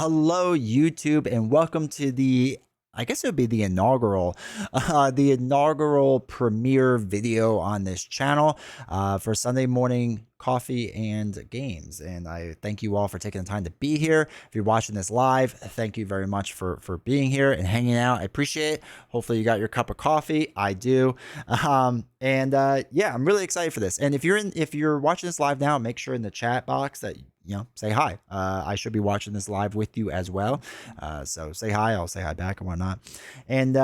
Hello, YouTube, and welcome to I guess it would be the inaugural premiere video on this channel for Sunday morning coffee and games. And I thank you all for taking the time to be here. If you're watching this live, thank you very much for being here and hanging out. I appreciate it. Hopefully you got your cup of coffee. I do. Yeah, I'm really excited for this. And if you're watching this live now, make sure in the chat box that say hi. I should be watching this live with you as well. So say hi. I'll say hi back and whatnot. And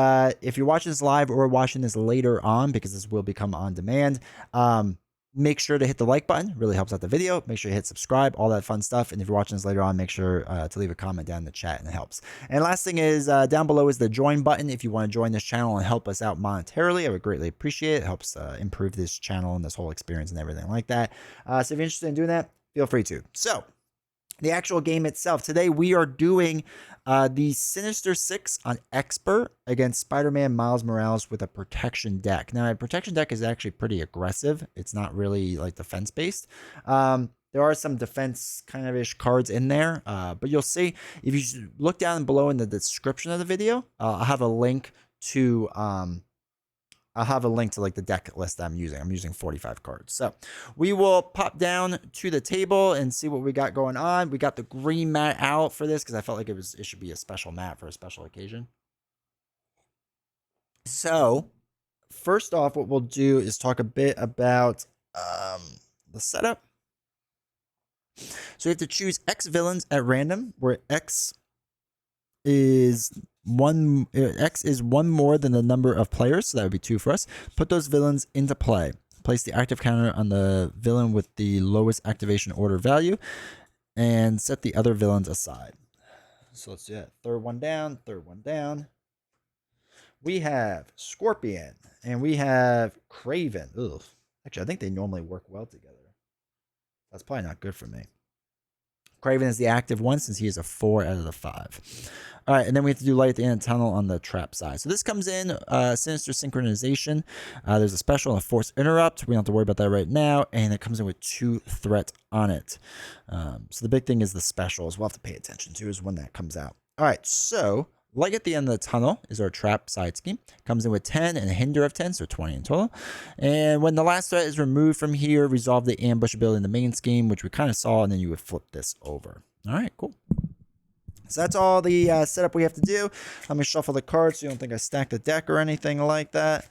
if you're watching this live or watching this later on, because this will become on demand, make sure to hit the like button. It really helps out the video. Make sure you hit subscribe, all that fun stuff. And if you're watching this later on, make sure to leave a comment down in the chat, and it helps. And last thing is down below is the join button. If you want to join this channel and help us out monetarily, I would greatly appreciate it. It helps improve this channel and this whole experience and everything like that. So if you're interested in doing that, feel free to. So the actual game itself. Today we are doing the Sinister 6 on Expert against Spider-Man Miles Morales with a protection deck. Now, a protection deck is actually pretty aggressive. It's not really like defense-based. There are some defense kind of ish cards in there, but you'll see if you look down below in the description of the video, I'll have a link to like the deck list that I'm using. I'm using 45 cards. So we will pop down to the table and see what we got going on. We got the green mat out for this because I felt like it should be a special mat for a special occasion. So first off, what we'll do is talk a bit about the setup. So you have to choose X villains at random, where X is one more than the number of players, so that would be 2 for us. Put those villains into play. Place the active counter on the villain with the lowest activation order value, and set the other villains aside. So let's do that. Third one down. We have Scorpion, and we have Craven. Ugh. Actually, I think they normally work well together. That's probably not good for me. Craven is the active one since he is a 4 out of the 5. All right, and then we have to do light at the end of the tunnel on the trap side. So this comes in Sinister Synchronization. There's a special and a Force Interrupt. We don't have to worry about that right now, and it comes in with 2 threat on it. So the big thing is the specials. We'll have to pay attention to is when that comes out. All right, so light at the end of the tunnel is our trap side scheme. Comes in with 10 and a hinder of 10, so 20 in total. And when the last threat is removed from here, resolve the ambush ability in the main scheme, which we kind of saw, and then you would flip this over. All right, cool. So that's all the setup we have to do. Let me shuffle the cards so you don't think I stacked the deck or anything like that.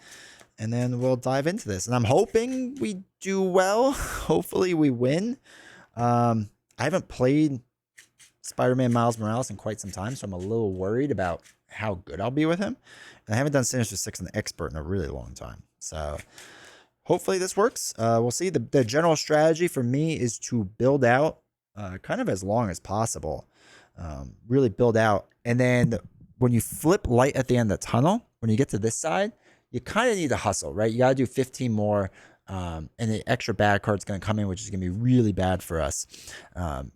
And then we'll dive into this. And I'm hoping we do well. Hopefully we win. I haven't played Spider-Man Miles Morales in quite some time, so I'm a little worried about how good I'll be with him. And I haven't done Sinister 6 on the Expert in a really long time. So hopefully this works. We'll see. The general strategy for me is to build out kind of as long as possible. Really build out. And then when you flip light at the end of the tunnel, when you get to this side, you kind of need to hustle, right? You got to do 15 more. And the extra bad card's going to come in, which is going to be really bad for us.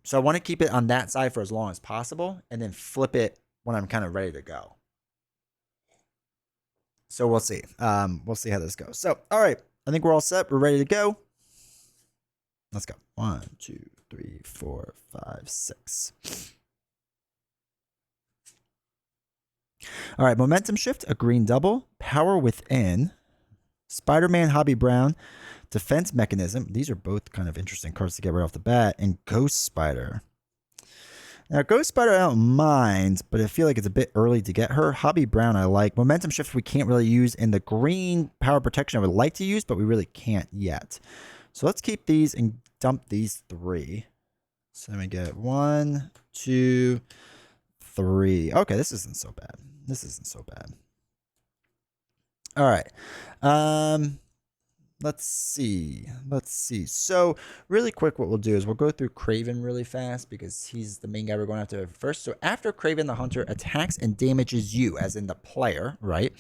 So I want to keep it on that side for as long as possible and then flip it when I'm kind of ready to go. So we'll see. We'll see how this goes. So, all right. I think we're all set. We're ready to go. Let's go. 1, 2, 3, 4, 5, 6. All right. Momentum shift, a green double, power within, Spider-Man Hobby Brown, Defense Mechanism. These are both kind of interesting cards to get right off the bat. And Ghost Spider. Now, Ghost Spider I don't mind, but I feel like it's a bit early to get her. Hobby Brown I like. Momentum Shift we can't really use. And the green Power Protection I would like to use, but we really can't yet. So let's keep these and dump these 3. So let me get 1, 2, 3. Okay, this isn't so bad. All right. Let's see. So really quick, what we'll do is we'll go through Craven really fast because he's the main guy we're going after first. So after Craven the Hunter attacks and damages you, as in the player, right?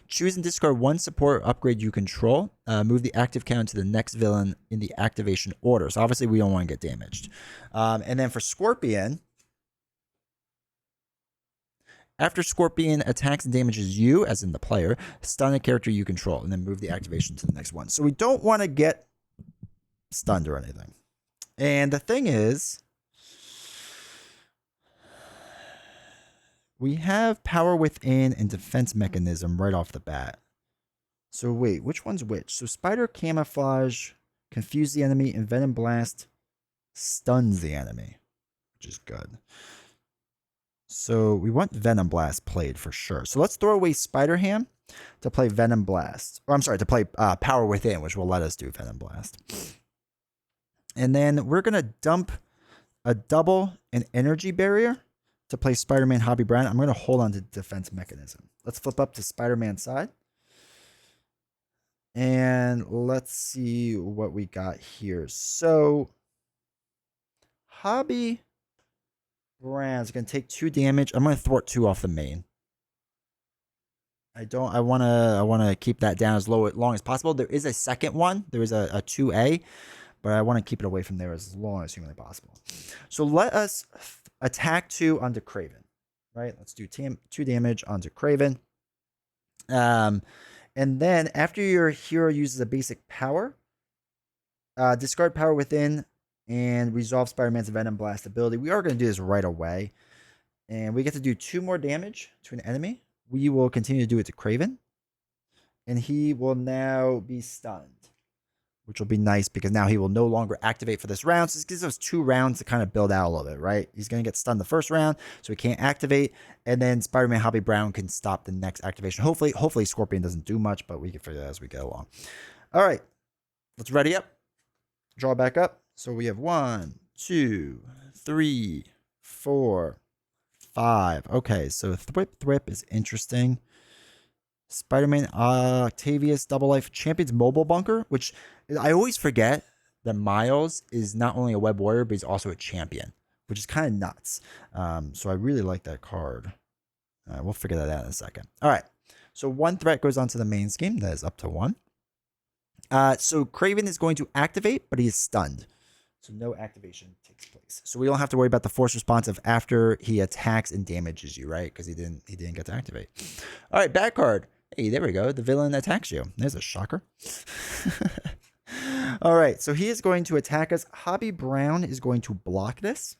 Choose and discard 1 support or upgrade you control. Move the active count to the next villain in the activation order. So obviously we don't want to get damaged. And then for Scorpion, after Scorpion attacks and damages you, as in the player, stun a character you control, and then move the activation to the next one. So we don't want to get stunned or anything. And the thing is, we have Power Within and Defense Mechanism right off the bat. So wait, which one's which? So Spider Camouflage, Confuse the enemy, and Venom Blast stuns the enemy, which is good. So we want Venom Blast played for sure. So let's throw away Spider Ham to play Venom Blast. Or I'm sorry, to play Power Within, which will let us do Venom Blast. And then we're going to dump a double and Energy Barrier to play Spider-Man Hobby Brown. I'm going to hold on to Defense Mechanism. Let's flip up to Spider-Man's side. And let's see what we got here. So Hobby Brown's going to take 2 damage. I'm going to thwart 2 off the main. I want to keep that down as long as possible. There is a second one. There is a 2A, but I want to keep it away from there as long as humanly possible. So let us attack 2 onto Kraven, right? Let's do 2 damage onto Kraven. And then after your hero uses a basic power, discard Power Within and resolve Spider-Man's Venom Blast ability. We are going to do this right away. And we get to do 2 more damage to an enemy. We will continue to do it to Kraven. And he will now be stunned, which will be nice because now he will no longer activate for this round. So this gives us 2 rounds to kind of build out a little bit, right? He's going to get stunned the first round, so he can't activate. And then Spider-Man Hobby Brown can stop the next activation. Hopefully Scorpion doesn't do much, but we can figure that as we go along. All right, let's ready up. Draw back up. So we have 1, 2, 3, 4, 5. Okay, so Thrip is interesting. Spider-Man Octavius Double Life Champions Mobile Bunker, which I always forget that Miles is not only a web warrior, but he's also a champion, which is kind of nuts. So I really like that card. We'll figure that out in a second. All right, so 1 threat goes onto the main scheme. That is up to 1. So Kraven is going to activate, but he is stunned. So no activation takes place. So we don't have to worry about the force responsive after he attacks and damages you, right? Because he didn't get to activate. All right, bad card. Hey, there we go. The villain attacks you. There's a shocker. All right, so he is going to attack us. Hobby Brown is going to block this.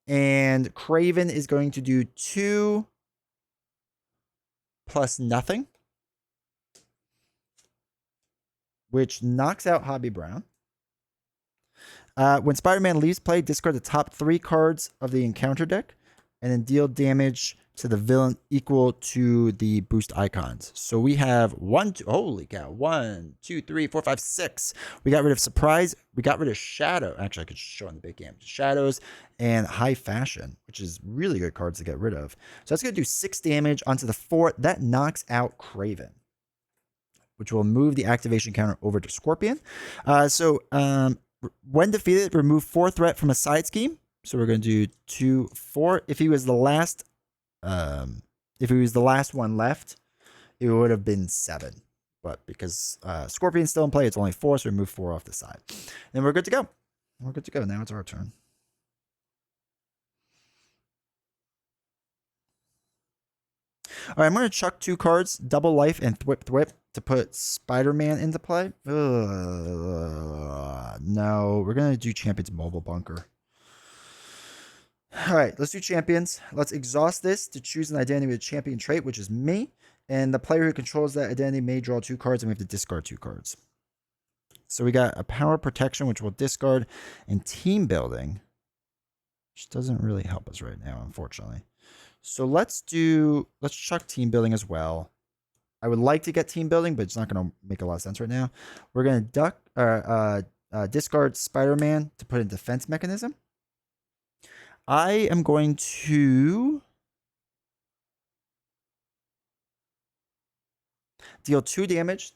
And Kraven is going to do 2 plus nothing, which knocks out Hobby Brown. When Spider-Man leaves play, discard the top 3 cards of the encounter deck and then deal damage to the villain equal to the boost icons. So we have 1, 2, holy cow, 1, 2, 3, 4, 5, 6. We got rid of Surprise. We got rid of Shadow. Actually, I could show on the big game. Shadows and High Fashion, which is really good cards to get rid of. So that's going to do 6 damage onto the 4. That knocks out Kraven, which will move the activation counter over to Scorpion. When defeated, remove 4 threat from a side scheme. So we're going to do 2, 4. If he was the last one left, it would have been 7. But because Scorpion's still in play, it's only 4, so remove 4 off the side. And we're good to go. We're good to go. Now it's our turn. All right, I'm going to chuck 2 cards, Double Life and Thwip, to put Spider-Man into play. No, we're going to do Champions Mobile Bunker. All right, let's do Champions. Let's exhaust this to choose an identity with a champion trait, which is me. And the player who controls that identity may draw 2 cards, and we have to discard 2 cards. So we got a Power Protection, which we'll discard, and Team Building, which doesn't really help us right now, unfortunately. So let's chuck Team Building as well. I would like to get Team Building, but it's not going to make a lot of sense right now. We're going to discard Spider-Man to put in Defense Mechanism. I am going to deal 2 damage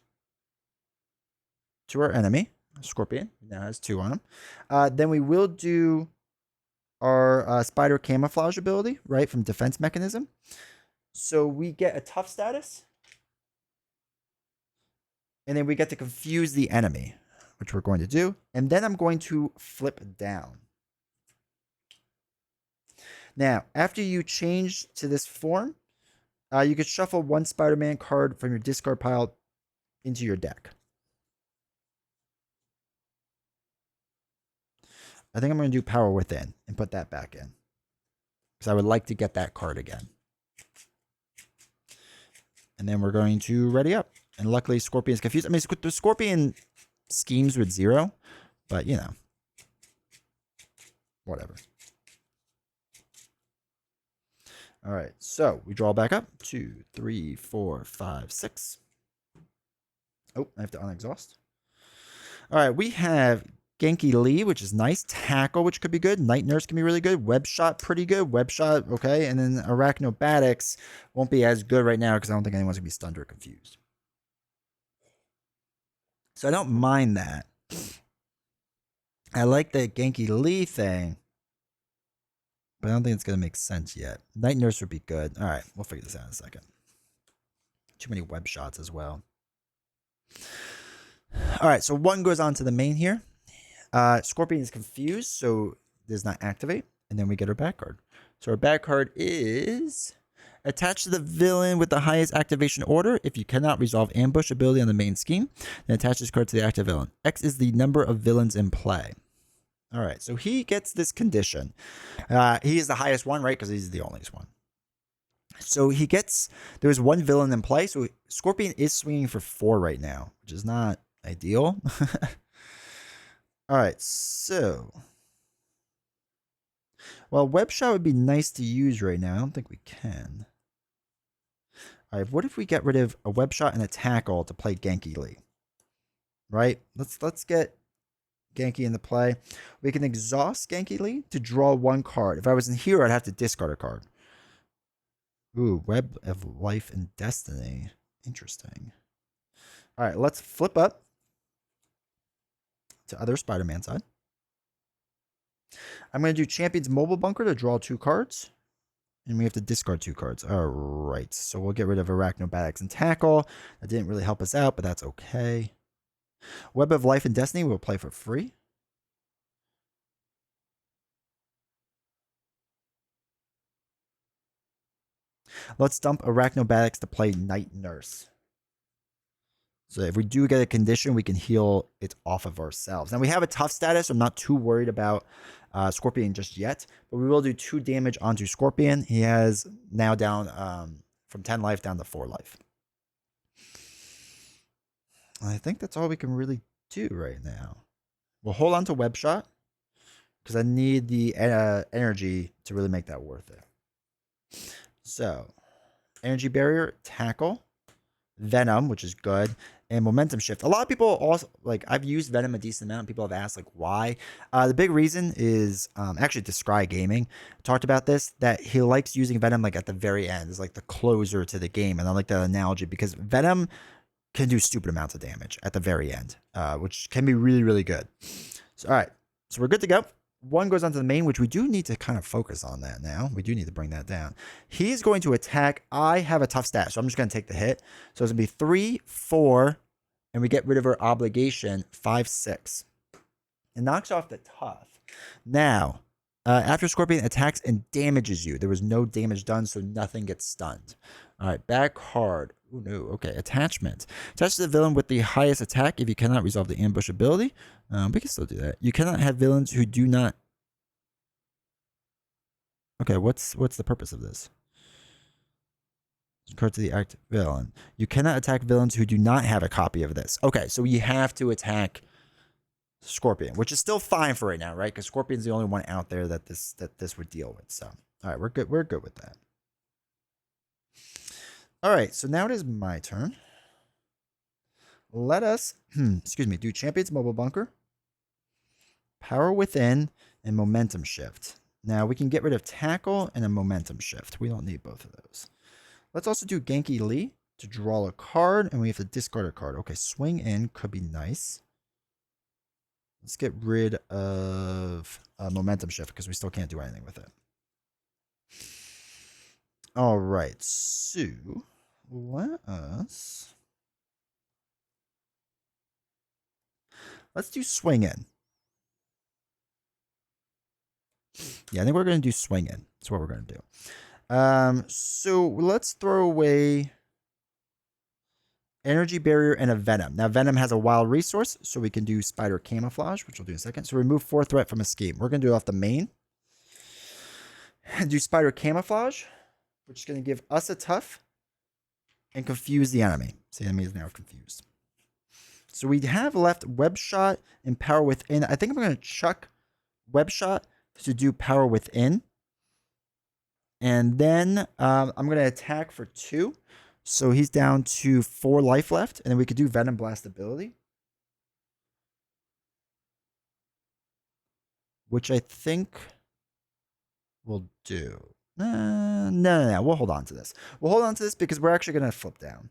to our enemy, Scorpion. He now has 2 on him. Then we will do our Spider Camouflage ability, right, from Defense Mechanism. So we get a tough status. And then we get to confuse the enemy, which we're going to do. And then I'm going to flip down. Now, after you change to this form, you could shuffle 1 Spider-Man card from your discard pile into your deck. I think I'm going to do Power Within and put that back in. because I would like to get that card again. And then we're going to ready up. And luckily, Scorpion's confused. I mean, the Scorpion schemes with 0, but you know, whatever. All right, so we draw back up. 2, 3, 4, 5, 6. Oh, I have to unexhaust. All right, we have Genki Lee, which is nice. Tackle, which could be good. Night Nurse can be really good. Web Shot, pretty good. Web Shot, okay. And then Arachnobatics won't be as good right now because I don't think anyone's going to be stunned or confused. So I don't mind that. I like the Genki Lee thing, but I don't think it's going to make sense yet. Night Nurse would be good. All right, we'll figure this out in a second. Too many Web Shots as well. All right, so 1 goes on to the main here. Scorpion is confused, so does not activate. And then we get our back card. So our back card is attached to the villain with the highest activation order. If you cannot resolve ambush ability on the main scheme, then attach this card to the active villain. X is the number of villains in play. All right, so he gets this condition. He is the highest one, right? Because he's the only one. So he gets, there's 1 villain in play. So Scorpion is swinging for 4 right now, which is not ideal. All right, so. Well, Web Shot would be nice to use right now. I don't think we can. All right, what if we get rid of a Web Shot and a Tackle to play Genki Lee? Right? Let's get Genki into play. We can exhaust Genki Lee to draw 1 card. If I was in here, I'd have to discard a card. Ooh, Web of Life and Destiny. Interesting. All right, let's flip up to other Spider-Man side. I'm going to do Champion's Mobile Bunker to draw 2 cards. And we have to discard 2 cards. All right, so we'll get rid of Arachnobatics and Tackle. That didn't really help us out, but that's okay. Web of Life and Destiny we'll play for free. Let's dump Arachnobatics to play Night Nurse. So if we do get a condition, we can heal it off of ourselves. Now we have a tough status, so I'm not too worried about Scorpion just yet. But we will do 2 damage onto Scorpion. He has now down from 10 life down to 4 life. I think that's all we can really do right now. We'll hold on to Web Shot because I need the energy to really make that worth it. So, Energy Barrier, Tackle, Venom, which is good, and Momentum Shift. A lot of people also, like, I've used Venom a decent amount. People have asked, like, why? The big reason is, actually, Descry Gaming talked about this, that he likes using Venom, like, at the very end. It's like the closer to the game, and I like that analogy because Venom can do stupid amounts of damage at the very end, which can be really, really good. So, all right, so we're good to go. 1 goes onto the main, which we do need to kind of focus on that now. We do need to bring that down. He's going to attack. I have a tough stat, so I'm just going to take the hit. So it's going to be 3, 4, and we get rid of our obligation, 5, 6. It knocks off the tough. Now, after Scorpion attacks and damages you, there was no damage done, so nothing gets stunned. All right, back card. Oh, no. Okay, attachment. Attach to the villain with the highest attack if you cannot resolve the ambush ability. We can still do that. You cannot have villains who do not... Okay, what's the purpose of this? Card to the active villain. You cannot attack villains who do not have a copy of this. Okay, so you have to attack Scorpion, which is still fine for right now, right? Because Scorpion's the only one out there that this would deal with. So, all right, we're good. We're good with that. All right, so now it is my turn. Let us, do Champion's Mobile Bunker, Power Within, and Momentum Shift. Now we can get rid of Tackle and a Momentum Shift. We don't need both of those. Let's also do Genki Lee to draw a card, and we have to discard a card. Okay, Swing In could be nice. Let's get rid of Momentum Shift because we still can't do anything with it. All right, so let's do Swing In. Yeah, I think we're going to do Swing In. That's what we're going to do. So let's throw away Energy Barrier and a Venom. Now, Venom has a wild resource, so we can do Spider Camouflage, which we'll do in a second. So remove 4 threat from a scheme. We're going to do it off the main. Do Spider Camouflage, which is going to give us a tough and confuse the enemy. So the enemy is now confused. So we have left Web Shot and Power Within. I think I'm going to chuck Web Shot to do Power Within. And then I'm going to attack for 2. So he's down to 4 life left. And then we could do Venom Blast ability, which I think we'll do. No. We'll hold on to this. We'll hold on to this because we're actually going to flip down.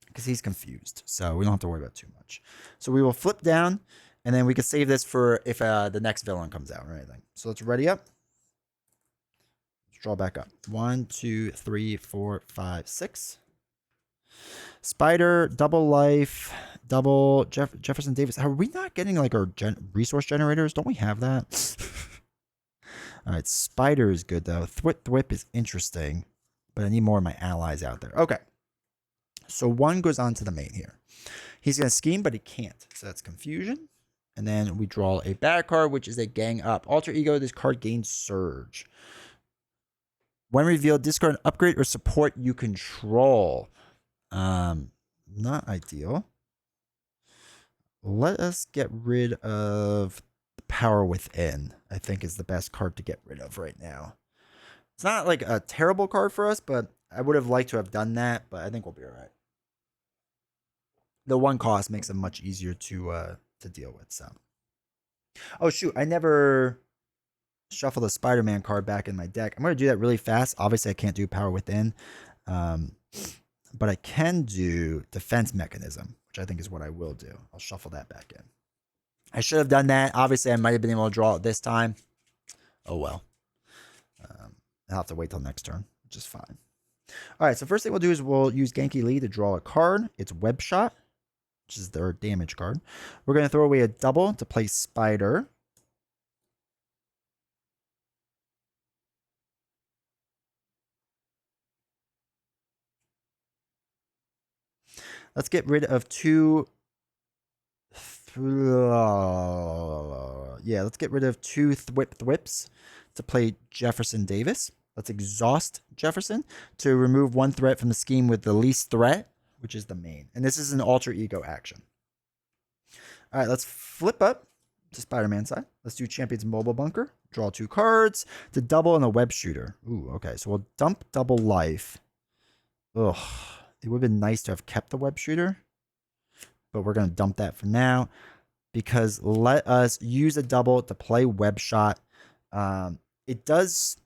Because he's confused. So we don't have to worry about too much. So we will flip down. And then we can save this for if the next villain comes out or anything. So let's ready up. Let's draw back up. 1, 2, 3, 4, 5, 6. Spider, double life, double Jefferson Davis. Are we not getting like our resource generators? Don't we have that? All right, Spider is good though. Thwip is interesting, but I need more of my allies out there. Okay, so 1 goes on to the main here. He's gonna scheme, but he can't. So that's confusion. And then we draw a bad card, which is a gang up. Alter Ego, this card gains Surge. When revealed, discard an upgrade or support you control. Not ideal. Let us get rid of the Power Within, I think is the best card to get rid of right now. It's not like a terrible card for us, but I would have liked to have done that, but I think we'll be all right. The 1 cost makes it much easier to deal with. So, oh shoot, I never shuffled a Spider-Man card back in my deck. I'm going to do that really fast. Obviously, I can't do Power Within, but I can do Defense Mechanism, which I think is what I will do. I'll shuffle that back in. I should have done that. Obviously, I might have been able to draw it this time. Oh well. I'll have to wait till next turn, which is fine. All right, so first thing we'll do is we'll use Genki Lee to draw a card. It's Web Shot, which is their damage card. We're going to throw away a double to play Spider. Let's get rid of 2. Yeah, let's get rid of 2 Thwips to play Jefferson Davis. Let's exhaust Jefferson to remove 1 threat from the scheme with the least threat, which is the main. And this is an Alter Ego action. All right, let's flip up to Spider-Man side. Let's do Champion's Mobile Bunker. Draw 2 cards to double and a Web Shooter. Ooh, okay. So we'll dump double life. Ugh. It would have been nice to have kept the Web Shooter, but we're going to dump that for now because let us use a double to play Web Shot. It does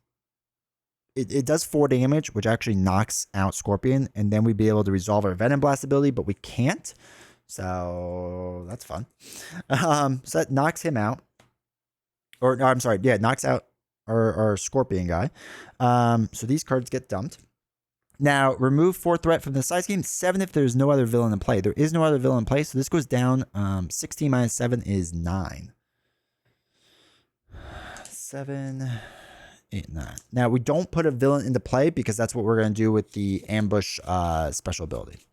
4 damage, which actually knocks out Scorpion, and then we'd be able to resolve our Venom Blast ability, but we can't. So that's fun. So that knocks him out. Or no, I'm sorry. Yeah, knocks out our Scorpion guy. So these cards get dumped. Now, remove 4 threat from the side scheme. 7 if there's no other villain in play. There is no other villain in play, so this goes down. 16 minus 7 is 9. 7, 8, 9. Now, we don't put a villain into play because that's what we're going to do with the ambush special ability.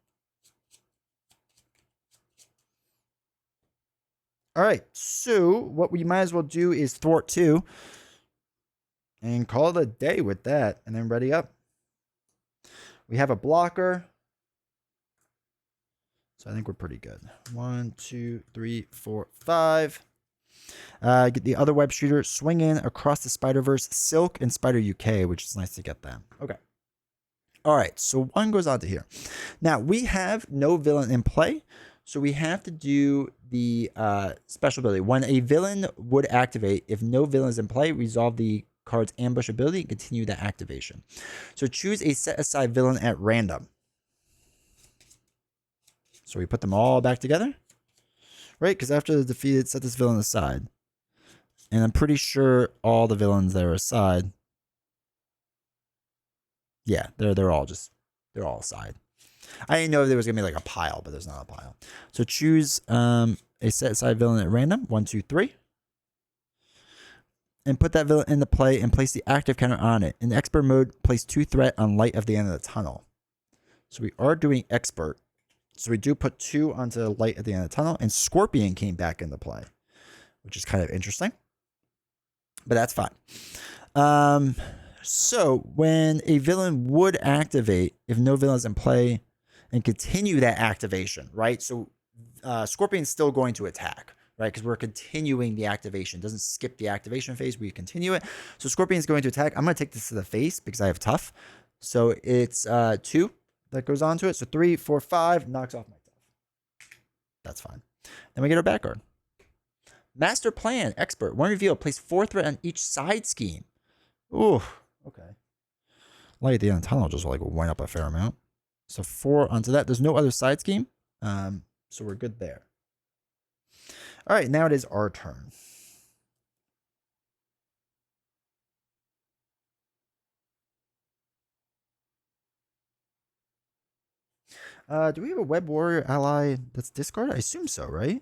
All right, so what we might as well do is thwart 2 and call it a day with that, and then ready up. We have a blocker, so I think we're pretty good. 1, 2, 3, 4, 5. Get the other Web Shooter, swing in across the Spider-Verse, Silk, and Spider UK, which is nice to get them. Okay. All right, so 1 goes on to here. Now, we have no villain in play, so we have to do the special ability. When a villain would activate, if no villain is in play, resolve the card's ambush ability and continue that activation. So choose a set aside villain at random. So we put them all back together, right? Because after the defeated, set this villain aside. And I'm pretty sure all the villains that are aside, yeah, they're all aside. I didn't know if there was gonna be like a pile, but there's not a pile. So choose a set aside villain at random. 1, 2, 3. And put that villain into play and place the active counter on it. In expert mode, place 2 threat on light of the end of the tunnel. So we are doing expert. So we do put 2 onto light at the end of the tunnel, and Scorpion came back into play, which is kind of interesting. But that's fine. So when a villain would activate, if no villain's in play, and continue that activation, right? So Scorpion's still going to attack, right? Because we're continuing the activation. It doesn't skip the activation phase. We continue it. So Scorpion's going to attack. I'm going to take this to the face because I have tough. So it's 2 that goes on to it. So 3, 4, 5 knocks off my tough. That's fine. Then we get our back guard. Master Plan, Expert. One reveal. Place 4 threat on each side scheme. Ooh, okay. Light at the end of the tunnel just like went up a fair amount. So 4 onto that. There's no other side scheme. So we're good there. All right, now it is our turn. Do we have a Web Warrior ally that's discarded? I assume so, right?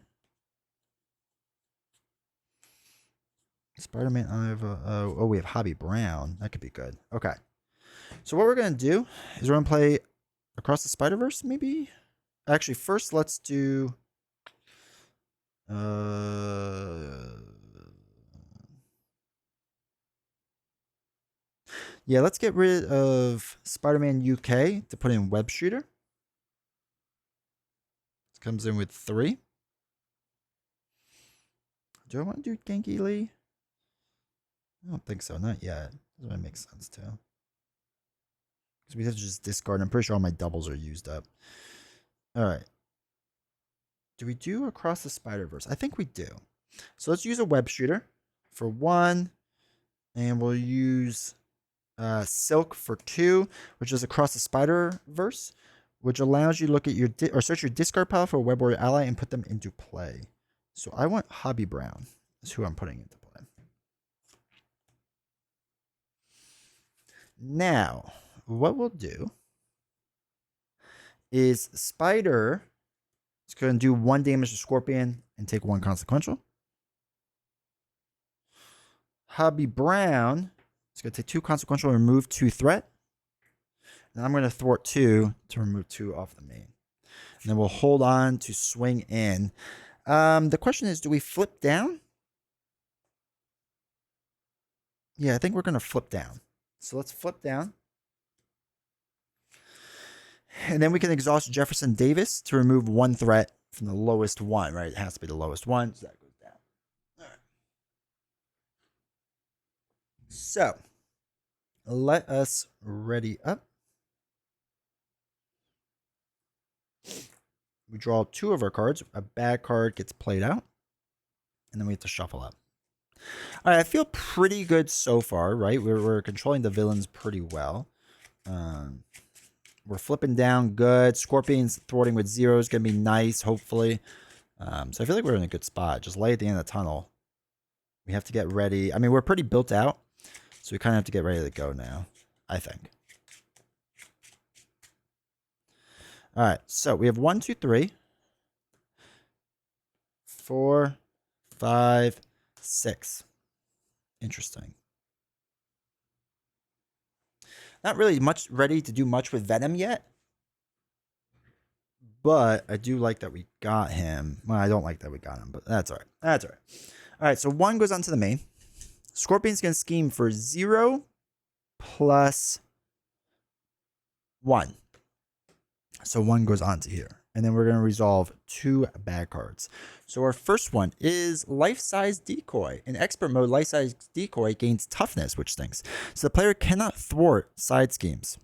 Spider-Man, oh, we have Hobby Brown. That could be good. Okay. So what we're going to do is we're going to play Across the Spider-Verse, maybe? Actually, first let's do... yeah, let's get rid of Spider-Man UK to put in Web Shooter. This comes in with 3. Do I want to do Genki Lee? I don't think so. Not yet. Doesn't really make sense, too. Because we have to just discard. I'm pretty sure all my doubles are used up. All right. Do we do Across the Spider-Verse? I think we do. So let's use a Web Shooter for 1. And we'll use Silk for 2, which is Across the Spider-Verse, which allows you to look at your or search your discard pile for a Web Warrior ally and put them into play. So I want Hobby Brown. That's who I'm putting into play. Now, what we'll do is Spider is going to do 1 damage to Scorpion and take 1 consequential. Hobby Brown is going to take 2 consequential and remove 2 threat. And I'm going to thwart 2 to remove 2 off the main. And then we'll hold on to swing in. The question is, do we flip down? Yeah, I think we're going to flip down. So let's flip down. And then we can exhaust Jefferson Davis to remove 1 threat from the lowest one, right? It has to be the lowest one, so that goes down. All right. So let us ready up. We draw 2 of our cards. A bad card gets played out. And then we have to shuffle up. All right, I feel pretty good so far, right? We're controlling the villains pretty well. We're flipping down good. Scorpion's thwarting with 0 is going to be nice, hopefully. So I feel like we're in a good spot. Just lay at the end of the tunnel. We have to get ready. I mean, we're pretty built out. So we kind of have to get ready to go now, I think. All right, so we have 1, 2, 3, 4, 5, 6. Interesting. Not really much ready to do much with Venom yet. But I do like that we got him. Well, I don't like that we got him, but that's all right. That's all right. All right, so 1 goes on to the main. Scorpion's going to scheme for 0 plus 1. So 1 goes on to here. And then we're going to resolve 2 bad cards. So our first one is Life-Size Decoy. In Expert mode, Life-Size Decoy gains toughness, which stinks. So the player cannot thwart side schemes,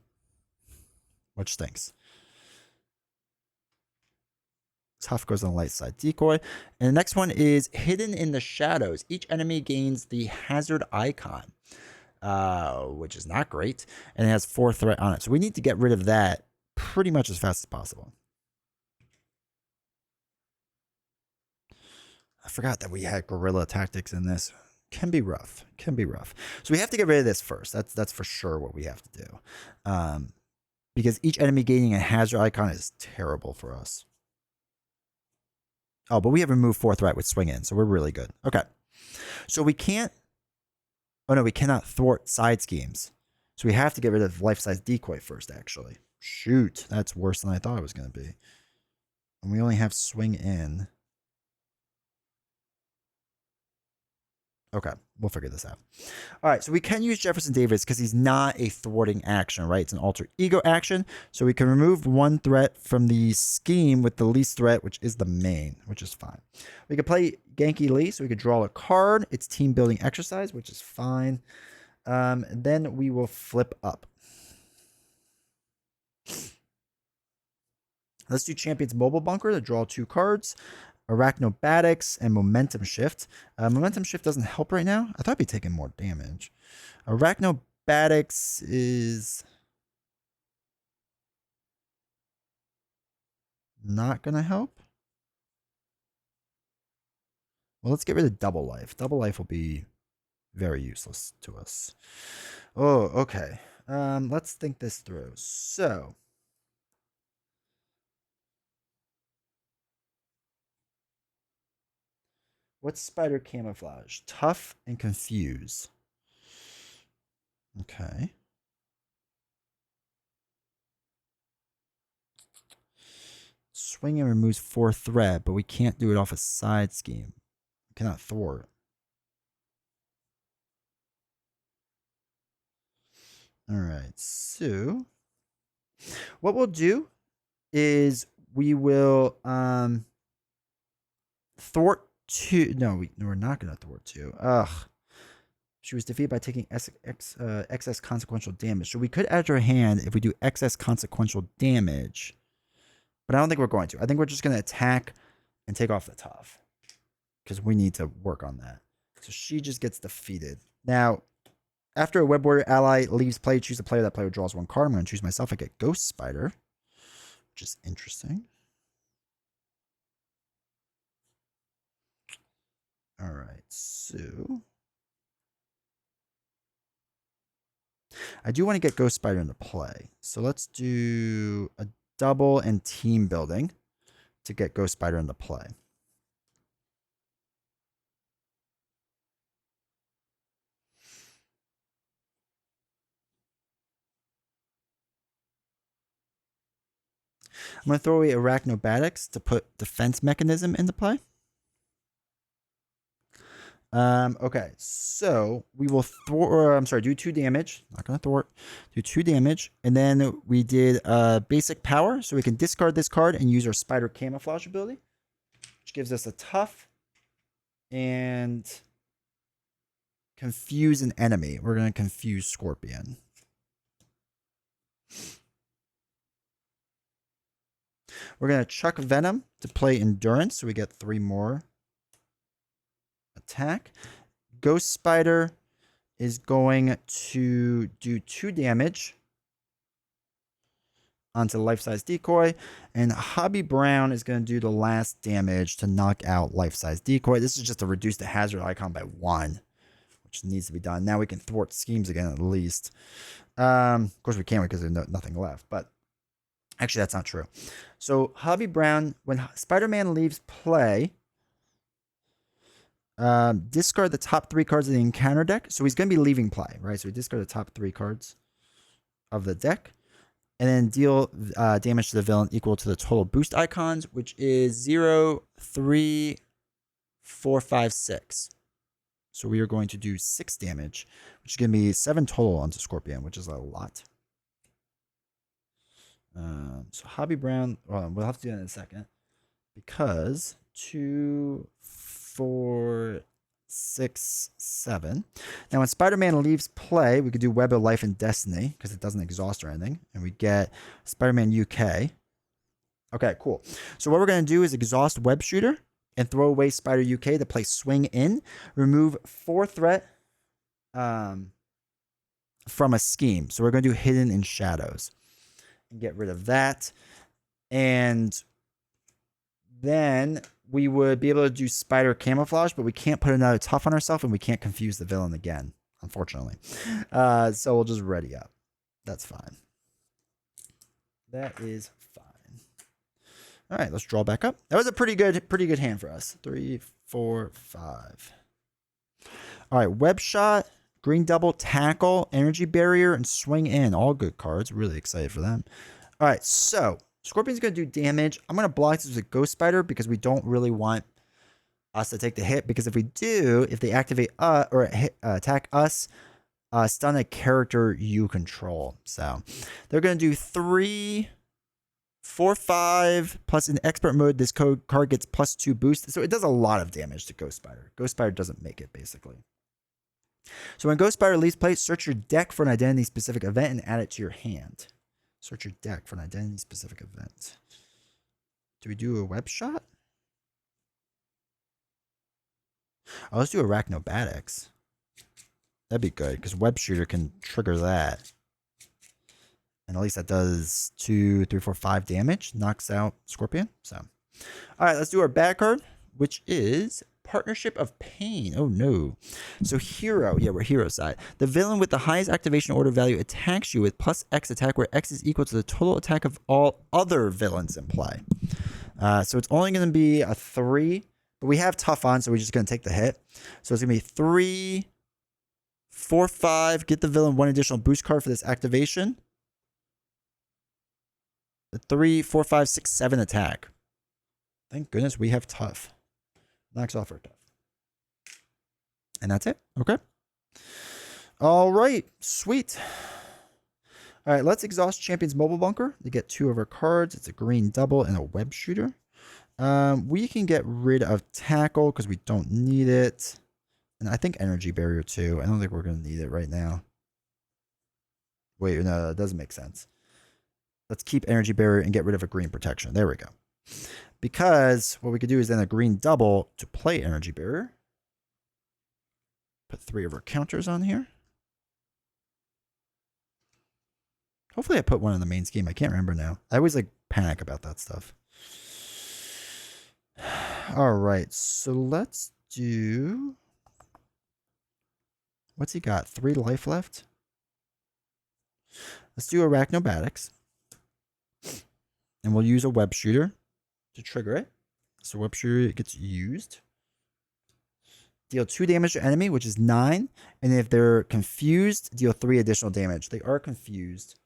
which stinks. Tough goes on the light side decoy. And the next one is Hidden in the Shadows. Each enemy gains the hazard icon, which is not great. And it has 4 threat on it. So we need to get rid of that pretty much as fast as possible. I forgot that we had guerrilla tactics in this. Can be rough. Can be rough. So we have to get rid of this first. That's for sure what we have to do. Because each enemy gaining a hazard icon is terrible for us. Oh, but we have removed 4 threat with swing in, so we're really good. Okay. So we can't... Oh, no, we cannot thwart side schemes. So we have to get rid of life-size decoy first, actually. Shoot, that's worse than I thought it was going to be. And we only have swing in. Okay. We'll figure this out. All right, so we can use Jefferson Davis because he's not a thwarting action, right? It's an alter ego action. So we can remove one threat from the scheme with the least threat, which is the main, which is fine. We could play Genki Lee, so we could draw a card. It's team building exercise, which is fine. Then we will flip up. Let's do Champion's Mobile Bunker to draw 2 cards. Arachnobatics and Momentum Shift. Momentum Shift doesn't help right now. I thought I'd be taking more damage. Arachnobatics is not going to help. Well, let's get rid of Double Life. Double Life will be very useless to us. Oh, okay. Let's think this through. So, what's Spider Camouflage? Tough and Confuse. Okay. Swing and removes 4 threat, but we can't do it off a side scheme. We cannot thwart. All right, so what we'll do is we will thwart 2. No, we're not going to thwart 2. Ugh. She was defeated by taking excess consequential damage. So we could add to her hand if we do excess consequential damage. But I don't think we're going to. I think we're just going to attack and take off the tough. Because we need to work on that. So she just gets defeated. Now, after a Web Warrior ally leaves play, choose a player. That player draws 1 card. I'm going to choose myself. I get Ghost Spider, which is interesting. All right, so I do want to get Ghost Spider into play. So let's do a double and team building to get Ghost Spider into play. I'm going to throw away Arachnobatics to put Defense Mechanism into play. Okay, so we will do 2 damage. Not going to thwart. Do 2 damage. And then we did basic power. So we can discard this card and use our Spider Camouflage ability, which gives us a tough and confuse an enemy. We're going to confuse Scorpion. We're going to chuck Venom to play Endurance, so we get 3 more attack. Ghost Spider is going to do 2 damage onto Life-Size Decoy, and Hobby Brown is going to do the last damage to knock out Life-Size Decoy. This is just to reduce the hazard icon by 1, which needs to be done. Now we can thwart schemes again at least. Of course we can't because there's nothing left, but actually that's not true. So Hobby Brown, when Spider-Man leaves play, discard the top 3 cards of the encounter deck. So he's going to be leaving play, right? So we discard the top 3 cards of the deck, and then deal damage to the villain equal to the total boost icons, which is 0, 3, 4, 5, 6. So we are going to do 6 damage, which is going to be 7 total onto Scorpion, which is a lot. So Hobby Brown, we'll have to do that in a second, because 2, 4, 6, 7. Now, when Spider-Man leaves play, we could do Web of Life and Destiny because it doesn't exhaust or anything, and we get Spider-Man UK. Okay, cool. So what we're going to do is exhaust Web Shooter and throw away Spider UK to play Swing In. Remove 4 threat from a scheme. So we're going to do Hidden in Shadows and get rid of that. And then we would be able to do Spider Camouflage, but we can't put another tough on ourselves, and we can't confuse the villain again, unfortunately. So we'll just ready up. That's fine. That is fine. All right, let's draw back up. That was a pretty good hand for us. 3, 4, 5. All right, Web Shot, Green Double, Tackle, Energy Barrier, and Swing In. All good cards. Really excited for them. All right, so Scorpion's going to do damage. I'm going to block this with a Ghost Spider because we don't really want us to take the hit, because if we do, if they activate attack us, stun a character you control. So they're going to do 3, 4, 5, plus in expert mode, this card gets +2 boost. So it does a lot of damage to Ghost Spider. Ghost Spider doesn't make it, basically. So when Ghost Spider leaves play, search your deck for an identity-specific event and add it to your hand. Search your deck for an identity-specific event. Do we do a web shot? Oh, let's do Arachnobatics. That'd be good, because Web Shooter can trigger that. And at least that does 2, 3, 4, 5 damage. Knocks out Scorpion. So, all right, let's do our bad card, which is Partnership of Pain. Oh, no. So Hero. Yeah, we're hero side. The villain with the highest activation order value attacks you with +X attack, where X is equal to the total attack of all other villains in play. So it's only going to be a 3. But we have tough on, so we're just going to take the hit. So it's going to be 3, 4, 5. Get the villain 1 additional boost card for this activation. 3, 4, 5, 6, 7 attack. Thank goodness we have tough. Knocks off our tough. And that's it. Okay. All right. Sweet. All right. Let's exhaust Champion's Mobile Bunker to get 2 of our cards. It's a green double and a web shooter. We can get rid of Tackle because we don't need it. And I think Energy Barrier too. I don't think we're going to need it right now. Wait, no, that doesn't make sense. Let's keep Energy Barrier and get rid of a green protection. There we go. Because what we could do is then a green double to play Energy Barrier. Put 3 of our counters on here. Hopefully I put one in the main scheme. I can't remember now. I always like panic about that stuff. All right, so let's do... What's he got? 3 life left? Let's do Arachnobatics. And we'll use a web shooter to trigger it. So web shooter gets used. Deal 2 damage to enemy, which is 9. And if they're confused, deal 3 additional damage. They are confused.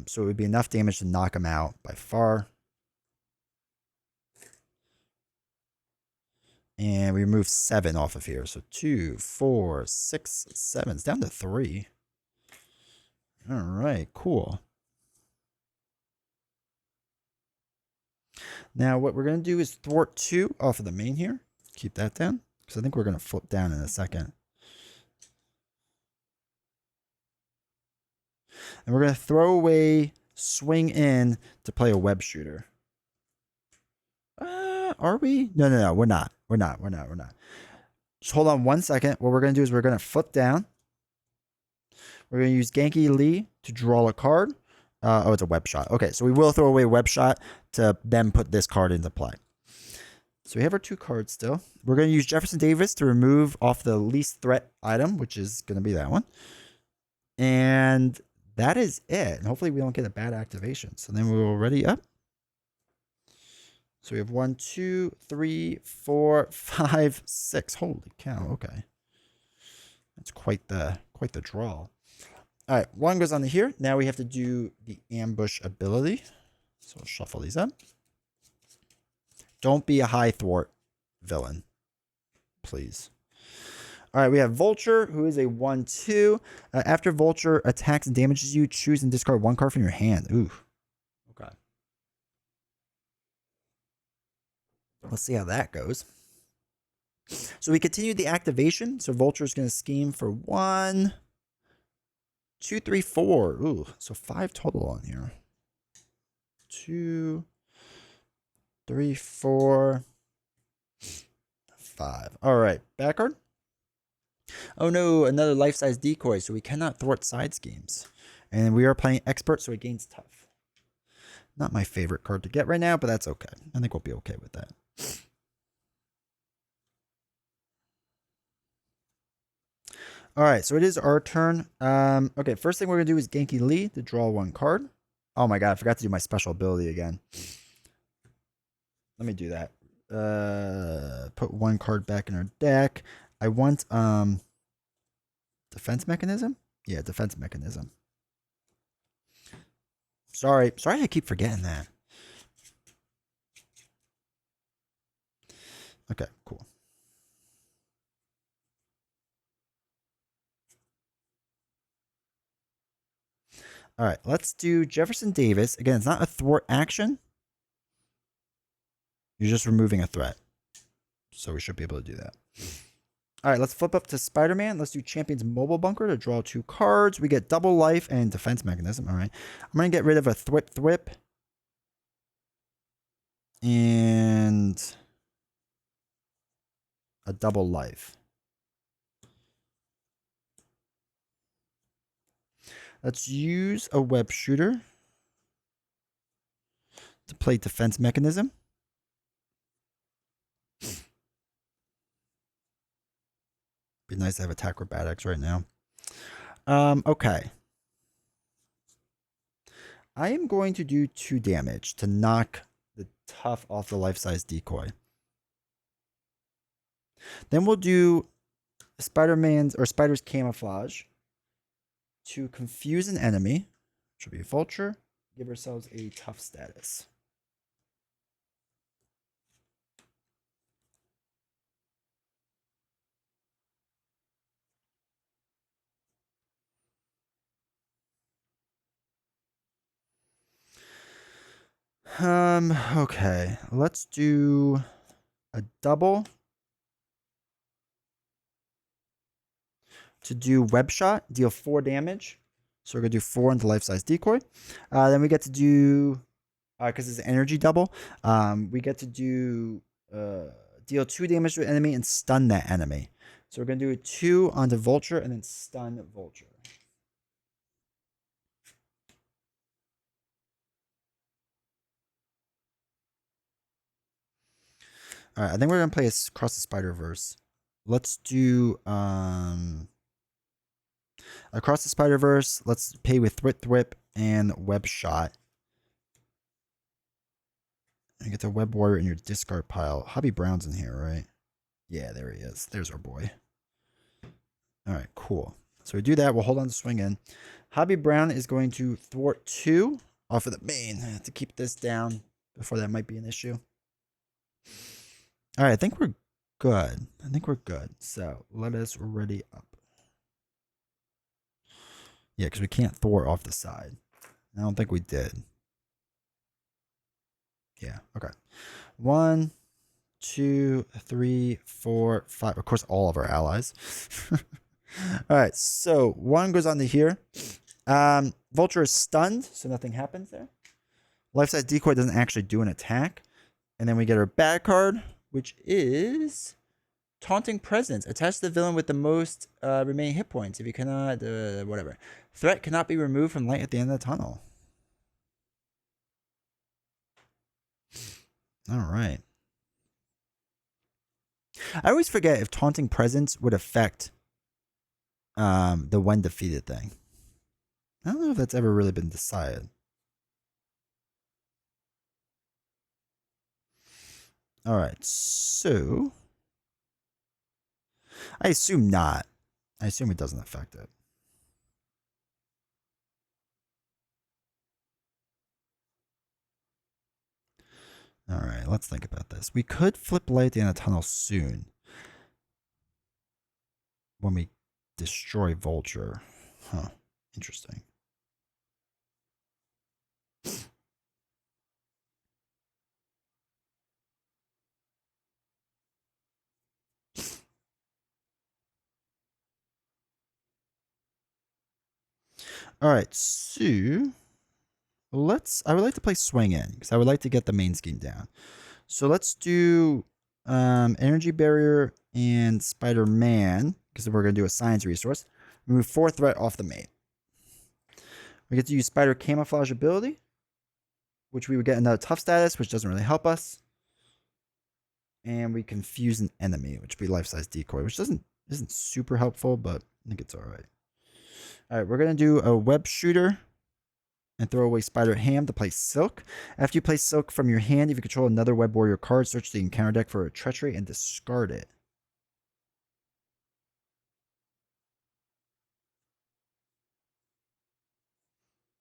So it would be enough damage to knock them out by far. And we remove 7 off of here. So 2, 4, 6, 7. It's down to 3. All right, cool. Now what we're going to do is thwart 2 off of the main here. Keep that down, because I think we're going to flip down in a second. And we're going to throw away Swing In to play a web shooter. Are we? No, we're not. We're not. Just hold on 1 second. What we're going to do is we're going to flip down. We're going to use Genki Lee to draw a card. Oh, it's a web shot. Okay, so we will throw away web shot to then put this card into play. So we have our 2 cards still. We're going to use Jefferson Davis to remove off the least threat item, which is going to be that one. And that is it. And hopefully we don't get a bad activation. So then we'll ready up. So we have 1, 2, 3, 4, 5, 6. Holy cow. Okay. That's quite the draw. All right, 1 goes on to here. Now we have to do the ambush ability. So we'll shuffle these up. Don't be a high thwart villain, please. All right, we have Vulture, who is a 1/2. After Vulture attacks and damages you, choose and discard 1 card from your hand. Ooh. Okay. Let's see how that goes. So we continue the activation. So Vulture is going to scheme for 1, 2, 3, 4. Ooh, so 5 total on here. 2, 3, 4, 5. All right, back card. Oh no, another life-size decoy, so we cannot thwart side schemes. And we are playing expert, so it gains tough. Not my favorite card to get right now, but that's okay. I think we'll be okay with that. All right, so it is our turn. Okay, first thing we're going to do is Genki Lee to draw 1 card. Oh my god, I forgot to do my special ability again. Let me do that. Put 1 card back in our deck. I want defense mechanism? Yeah, defense mechanism. Sorry, I keep forgetting that. Okay, cool. All right, let's do Jefferson Davis. Again, it's not a thwart action. You're just removing a threat. So we should be able to do that. All right, let's flip up to Spider-Man. Let's do Champion's Mobile Bunker to draw 2 cards. We get double life and defense mechanism. All right. I'm going to get rid of a Thwip. And a double life. Let's use a web shooter to play defense mechanism. Be nice to have attack acrobatics right now. Okay. I am going to do 2 damage to knock the tough off the life-size decoy. Then we'll do Spider-Man's or Spider's camouflage to confuse an enemy, which will be a vulture. Give ourselves a tough status. Okay. Let's do a double to do web shot, deal 4 damage. So we're gonna do 4 into life-size decoy. Then we get to do, because it's an energy double, we get to do deal 2 damage to an enemy and stun that enemy. So we're gonna do a 2 onto vulture and then stun vulture. All right, I think we're gonna play across the Spider-Verse. Let's do across the Spider-Verse. Let's pay with Thwip and Web Shot. And get the Web Warrior in your discard pile. Hobby Brown's in here, right? Yeah, there he is. There's our boy. All right, cool. So we do that. We'll hold on to swing in. Hobby Brown is going to thwart 2 off of the main to keep this down before that might be an issue. All right, I think we're good. So let us ready up. Yeah, because we can't thwart off the side. I don't think we did. Yeah, okay. 1, 2, 3, 4, 5. Of course, all of our allies. All right, so 1 goes on to here. Vulture is stunned, so nothing happens there. Life-size decoy doesn't actually do an attack. And then we get our bad card, which is Taunting Presence. Attach the villain with the most remaining hit points. If you cannot, whatever. Threat cannot be removed from light at the end of the tunnel. All right. I always forget if Taunting Presence would affect the when defeated thing. I don't know if that's ever really been decided. All right, so I assume not. I assume it doesn't affect it. All right, let's think about this. We could flip light at the end of the tunnel soon when we destroy Vulture. Huh, interesting. All right, so I would like to play swing in because I would like to get the main scheme down. So let's do energy barrier and Spider-Man because we're going to do a science resource. Remove 4 threat off the main. We get to use Spider camouflage ability, which we would get another tough status, which doesn't really help us. And we confuse an enemy, which would be life-size decoy, which isn't super helpful, but I think it's all right. All right, we're going to do a web shooter and throw away Spider Ham to play Silk. After you play Silk from your hand, if you control another Web Warrior card, search the encounter deck for a Treachery and discard it.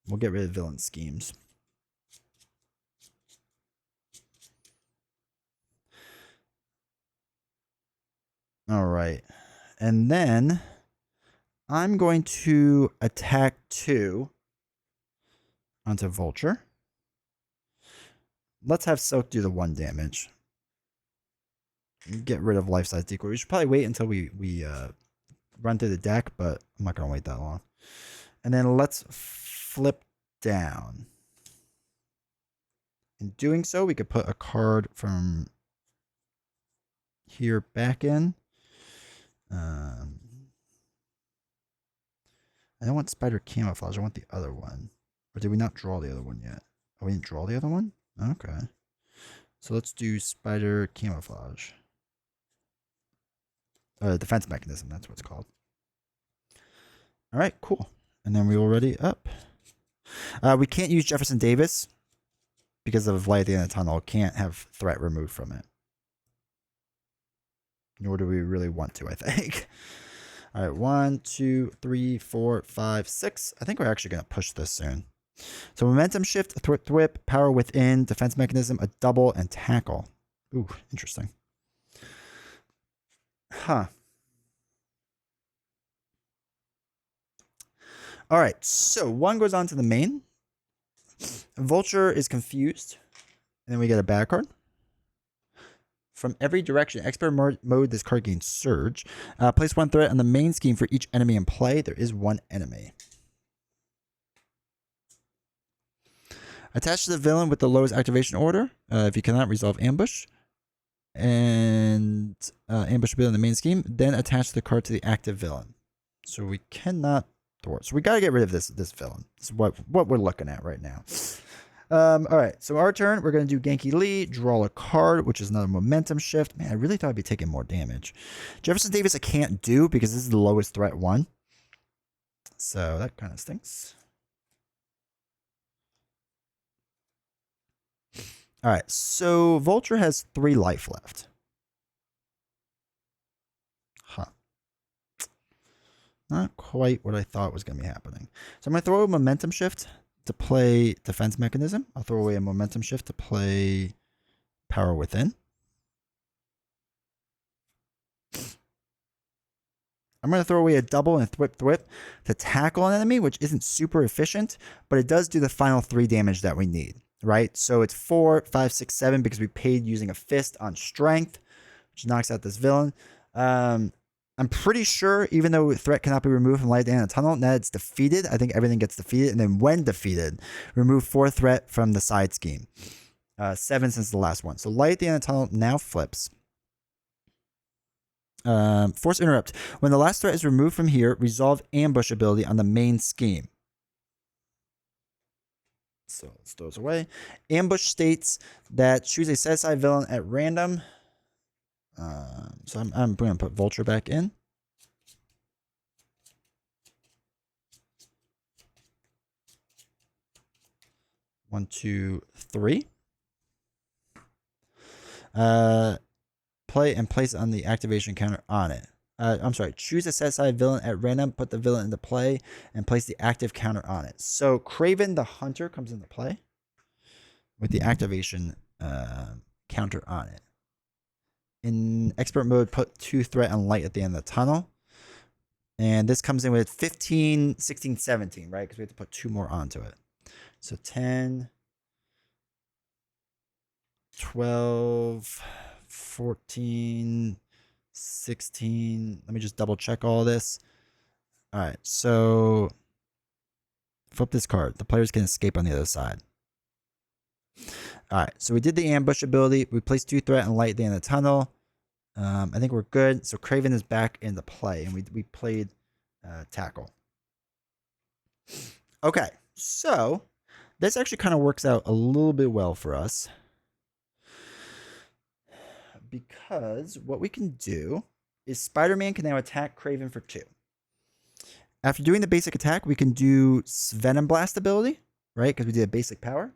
We'll get rid of villain schemes. All right. And then I'm going to attack 2 onto Vulture. Let's have Silk do the 1 damage. Get rid of life size decoy. We should probably wait until we run through the deck, but I'm not going to wait that long. And then let's flip down. In doing so, we could put a card from here back in. I don't want Spider Camouflage. I want the other one. Or did we not draw the other one yet? Oh, we didn't draw the other one? Okay. So let's do Spider Camouflage. Defense Mechanism, that's what it's called. All right, cool. And then we will ready up. We can't use Jefferson Davis because of Light at the End of the Tunnel. Can't have threat removed from it. Nor do we really want to, I think. All right, 1, 2, 3, 4, 5, 6. I think we're actually going to push this soon. So Momentum Shift, Thwip, Power Within, Defense Mechanism, a double, and Tackle. Ooh, interesting. Huh. All right, so 1 goes on to the main. Vulture is confused. And then we get a bad card. From every direction, expert mode, this card gains Surge. Place 1 threat on the main scheme for each enemy in play. There is 1 enemy. Attach to the villain with the lowest activation order. If you cannot resolve ambush. And ambush ability in the main scheme. Then attach the card to the active villain. So we cannot thwart. So we got to get rid of this villain. This is what we're looking at right now. All right, so our turn, we're going to do Genki Lee, draw a card, which is another Momentum Shift. Man, I really thought I'd be taking more damage. Jefferson Davis I can't do because this is the lowest threat one. So that kind of stinks. All right, so Vulture has 3 life left. Huh. Not quite what I thought was going to be happening. So I'm going to throw a Momentum Shift to play Defense Mechanism. I'll throw away a Momentum Shift to play Power Within. I'm going to throw away a double and Thwip to tackle an enemy, which isn't super efficient, but it does do the final 3 damage that we need, right? So it's 4, 5, 6, 7 because we paid using a fist on strength, which knocks out this villain. I'm pretty sure, even though threat cannot be removed from Light at the End of the Tunnel, now it's defeated. I think everything gets defeated. And then when defeated, remove 4 threat from the side scheme. 7 since the last one. So Light at the End of the Tunnel now flips. Force Interrupt. When the last threat is removed from here, resolve ambush ability on the main scheme. So let's throw those away. Ambush states that choose a set-aside villain at random. So I'm going to put Vulture back in. One, 2, 3. Play and place on the activation counter on it. I'm sorry. Choose a set-aside villain at random. Put the villain into play and place the active counter on it. So Kraven the Hunter comes into play with the activation counter on it. In expert mode, put 2 threat on Light at the End of the Tunnel. And this comes in with 15, 16, 17, right? Because we have to put 2 more onto it. So 10, 12, 14, 16. Let me just double check all this. All right, so flip this card. The players can escape on the other side. All right, so we did the ambush ability. We placed 2 threat and Light at the End of the Tunnel. I think we're good. So Kraven is back into play, and we played tackle. Okay, so this actually kind of works out a little bit well for us. Because what we can do is Spider-Man can now attack Kraven for 2. After doing the basic attack, we can do Venom Blast ability, right? Because we did a basic power,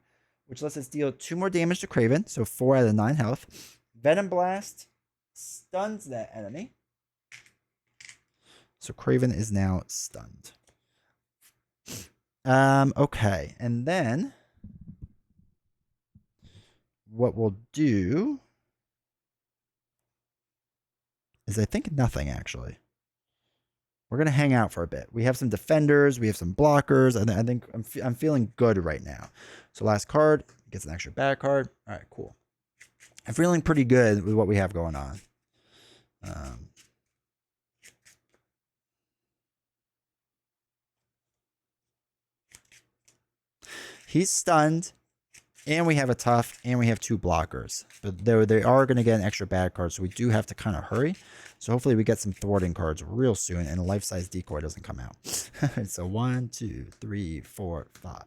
which lets us deal 2 more damage to Kraven, so 4 out of 9 health. Venom Blast stuns that enemy. So Kraven is now stunned. Okay, and then what we'll do is I think nothing, actually. We're going to hang out for a bit. We have some defenders. We have some blockers. I think I'm feeling good right now. So last card gets an extra bad card. All right, cool. I'm feeling pretty good with what we have going on. He's stunned, and we have a tough, and we have 2 blockers. But they are going to get an extra bad card, so we do have to kind of hurry. So hopefully we get some thwarting cards real soon, and a life-size decoy doesn't come out. So 1, 2, 3, 4, 5.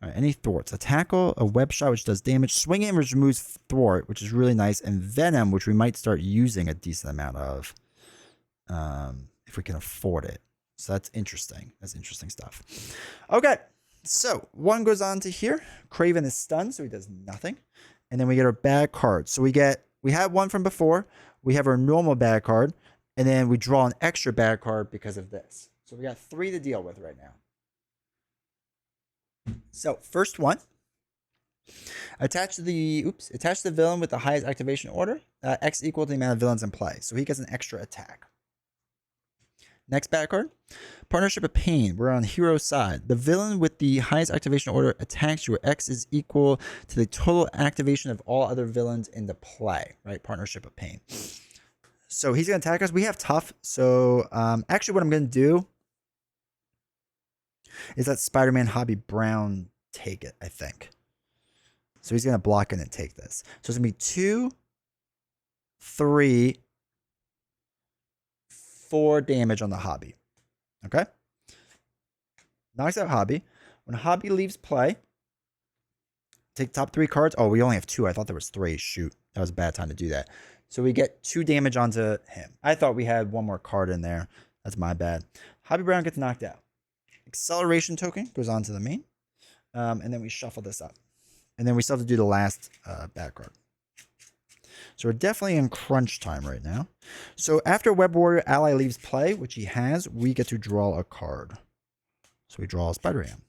All right, any thwarts? A tackle, a web shot, which does damage. Swing in, which removes thwart, which is really nice. And venom, which we might start using a decent amount of if we can afford it. So that's interesting. That's interesting stuff. Okay, so 1 goes on to here. Craven is stunned, so he does nothing. And then we get our bad card. So we had 1 from before. We have our normal bad card. And then we draw an extra bad card because of this. So we got 3 to deal with right now. So first one, attach the villain with the highest activation order, X equal to the amount of villains in play. So he gets an extra attack. Next bad card, Partnership of Pain. We're on hero side. The villain with the highest activation order attacks you. X is equal to the total activation of all other villains in the play. Right, Partnership of Pain. So he's gonna attack us. We have tough. So actually, what I'm gonna do is that Spider-Man Hobby Brown take it, I think. So he's going to block in and take this. So it's going to be 2, 3, 4 damage on the Hobby. Okay? Knocks out Hobby. When Hobby leaves play, take top 3 cards. Oh, we only have 2. I thought there was 3. Shoot. That was a bad time to do that. So we get 2 damage onto him. I thought we had 1 more card in there. That's my bad. Hobby Brown gets knocked out. Acceleration token goes on to the main. And then we shuffle this up. And then we still have to do the last bad card. So we're definitely in crunch time right now. So after Web Warrior ally leaves play, which he has, we get to draw a card. So we draw a Spider-Man.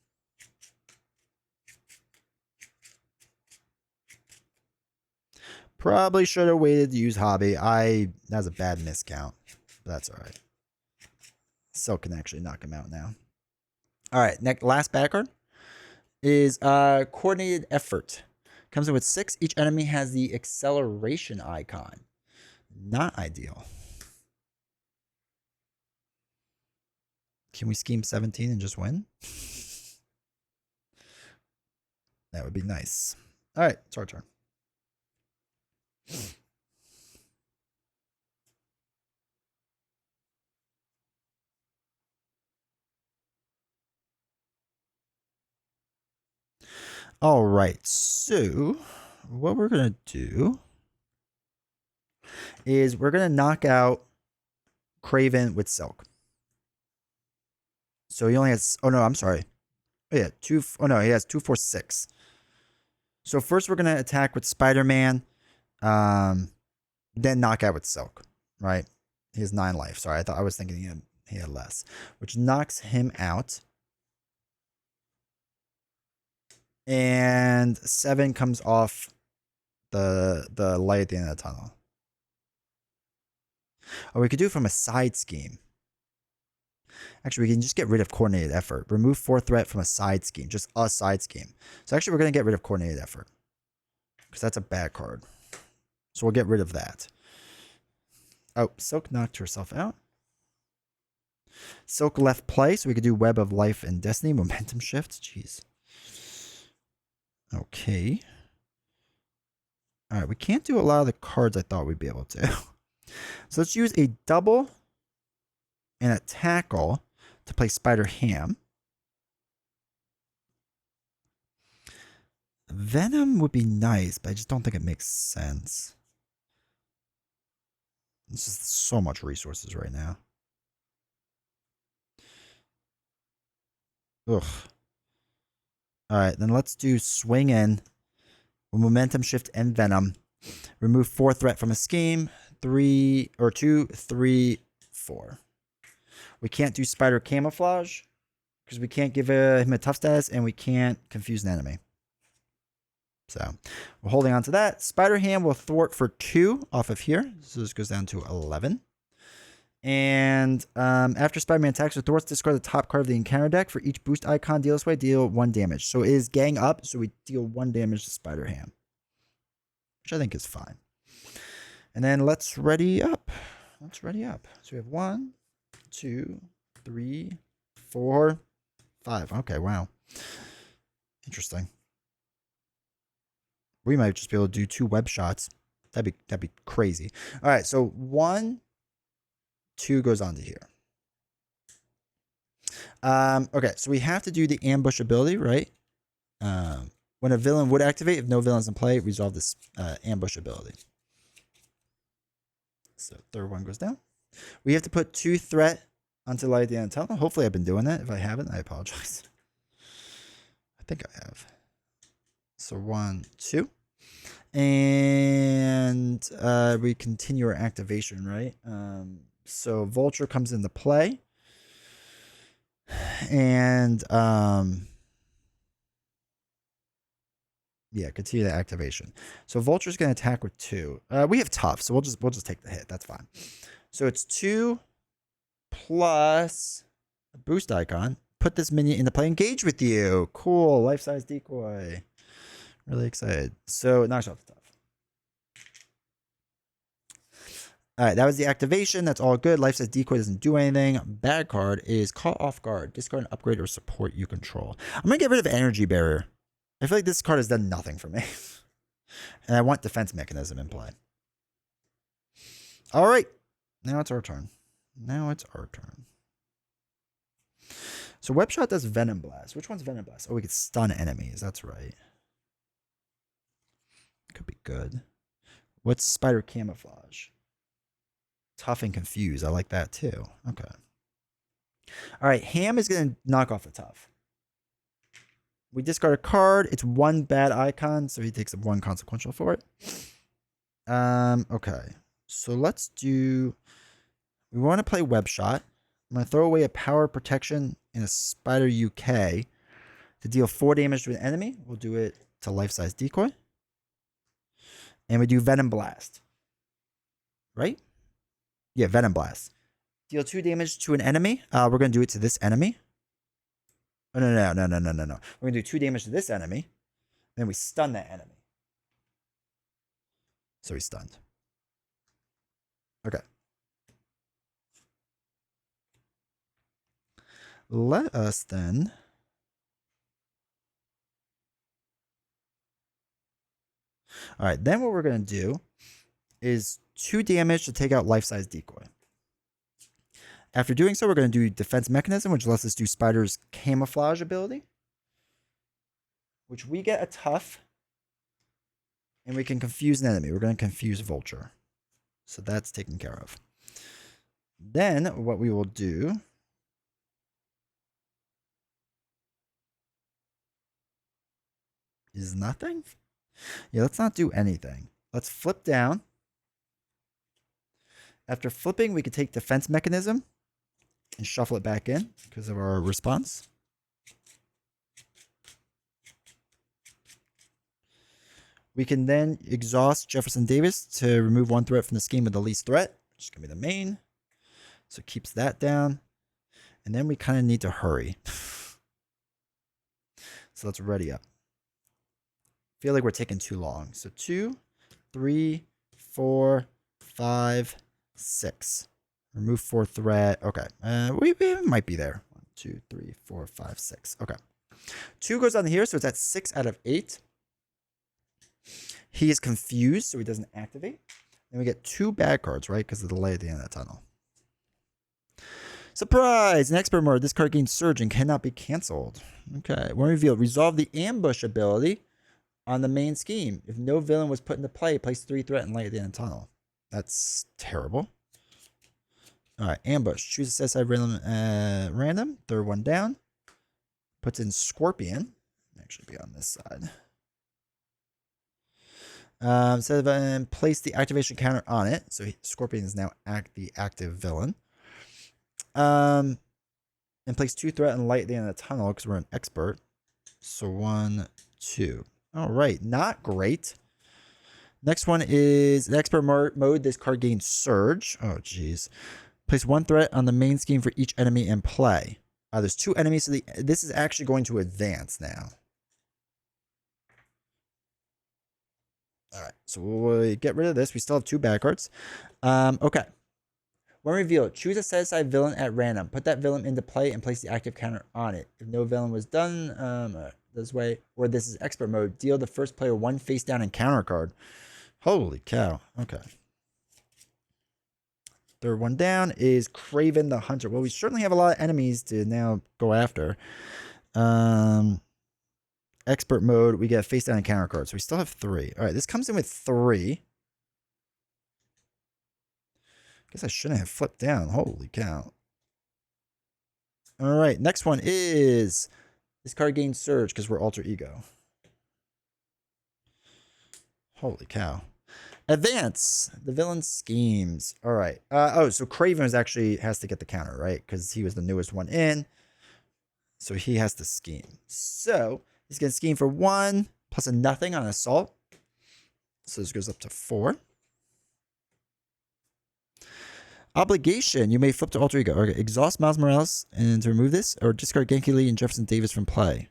Probably should have waited to use Hobby. That was a bad miscount. But that's all right. Silk can actually knock him out now. All right, last bad card is Coordinated Effort. Comes in with 6. Each enemy has the acceleration icon. Not ideal. Can we scheme 17 and just win? That would be nice. All right, it's our turn. All right, so what we're going to do is we're going to knock out Craven with Silk. So he only has, oh no, I'm sorry. Oh yeah, he has 2, 4, 6. So first we're going to attack with Spider-Man, then knock out with Silk, right? He has 9 life. Sorry, I was thinking he had less, which knocks him out. And 7 comes off the light at the end of the tunnel. Or we could do it from a side scheme. Actually, we can just get rid of Coordinated Effort. Remove 4 threat from a side scheme. Just a side scheme. So actually, we're going to get rid of Coordinated Effort. Because that's a bad card. So we'll get rid of that. Oh, Silk knocked herself out. Silk left play. So we could do Web of Life and Destiny. Momentum Shift. Jeez. Okay. All right, we can't do a lot of the cards I thought we'd be able to. So let's use a double and a tackle to play Spider-Ham. Venom would be nice, but I just don't think it makes sense. It's just so much resources right now. Ugh. All right, then let's do Swing In, Momentum Shift, and Venom. Remove 4 threat from a scheme. 2, 3, 4. We can't do Spider Camouflage because we can't give him a tough status, and we can't confuse an enemy. So we're holding on to that. Spider-Ham will thwart for 2 off of here. So this goes down to 11. And after Spider-Man attacks with thwarts, discard the top card of the encounter deck. For each boost icon deal this way, deal 1 damage. So it is gang up, so we deal 1 damage to Spider-Ham, which I think is fine. And then let's ready up. Let's ready up. So we have 1, 2, 3, 4, 5. Okay, wow. Interesting. We might just be able to do 2 web shots. That'd be crazy. All right, so 1, 2 goes on to here. Okay, so we have to do the ambush ability, right? When a villain would activate, if no villains in play, resolve this ambush ability. So third one goes down. We have to put 2 threat onto light at the end of the tunnel. Hopefully I've been doing that. If I haven't, I apologize. I think I have. So 1, 2. And we continue our activation, right? So Vulture comes into play. And yeah, continue the activation. So Vulture's gonna attack with 2. We have tough, so we'll just take the hit. That's fine. So it's 2 plus a boost icon. Put this minion into play. Engage with you. Cool. Life-size decoy. Really excited. So it knocks off the tough. All right, that was the activation. That's all good. Life-size decoy doesn't do anything. Bad card is caught off guard. Discard an upgrade or support you control. I'm going to get rid of energy barrier. I feel like this card has done nothing for me. And I want defense mechanism in play. All right. Now it's our turn. So Web Shot does Venom Blast. Which one's Venom Blast? Oh, we can stun enemies. That's right. Could be good. What's Spider Camouflage? Tough and Confused. I like that too. Okay. All right. Ham is going to knock off the tough. We discard a card. It's 1 bad icon, so he takes 1 consequential for it. Okay. So let's do... We want to play Web Shot. I'm going to throw away a Power Protection and a Spider UK to deal 4 damage to an enemy. We'll do it to Life-Size Decoy. And we do Venom Blast. Right? Yeah, Venom Blast. Deal 2 damage to an enemy. We're going to do it to this enemy. Oh, no. We're going to do 2 damage to this enemy. Then we stun that enemy. So he's stunned. Okay. Let us then... All right, then what we're going to do is 2 damage to take out Life-Size Decoy. After doing so, we're going to do Defense Mechanism, which lets us do Spider's Camouflage ability, which we get a tough, and we can confuse an enemy. We're going to confuse Vulture. So that's taken care of. Then what we will do is nothing. Yeah, let's not do anything. Let's flip down. After flipping, we can take Defense Mechanism and shuffle it back in because of our response. We can then exhaust Jefferson Davis to remove 1 threat from the scheme with the least threat, which is going to be the main. So it keeps that down. And then we kind of need to hurry. So let's ready up. Feel like we're taking too long. So 2, 3, 4, 5, 6. Remove 4 threat. Okay. We might be there. 1, 2, 3, 4, 5, 6. Okay. 2 goes on here, so it's at 6 out of 8. He is confused, so he doesn't activate. Then we get 2 bad cards, right? Because of the delay at the end of that tunnel. Surprise! In expert mode, this card gains Surge and cannot be canceled. Okay. When revealed, resolve the ambush ability on the main scheme. If no villain was put into play, place 3 threat and light at the end of the tunnel. That's terrible. All right, ambush. Choose a set side random. Third one down. Puts in Scorpion. Actually, be on this side. Instead of place the activation counter on it. So Scorpion is now the active villain. And place 2 threat and light at the end of the tunnel because we're an expert. So 1, 2. All right, not great. Next one is in expert mode. This card gains Surge. Oh, geez. Place 1 threat on the main scheme for each enemy in play. There's 2 enemies, so this is actually going to advance now. Alright, so we'll get rid of this. We still have 2 bad cards. Okay. When revealed, choose a set-aside villain at random. Put that villain into play and place the active counter on it. If no villain was done this way, or this is expert mode, deal the first player 1 face-down encounter card. Holy cow. Okay. Third one down is Craven the Hunter. Well, we certainly have a lot of enemies to now go after. Expert mode, we get face down encounter cards. So we still have 3. All right, this comes in with 3. Guess I shouldn't have flipped down. Holy cow. All right, next one is this card gains Surge because we're Alter Ego. Holy cow. Advance. The villain schemes. All right. So Craven has to get the counter, right? Because he was the newest one in. So he has to scheme. So he's going to scheme for 1 plus a nothing on assault. So this goes up to 4. Obligation. You may flip to Alter Ego. Okay. Exhaust Miles Morales and to remove this, or discard Genki Lee and Jefferson Davis from play.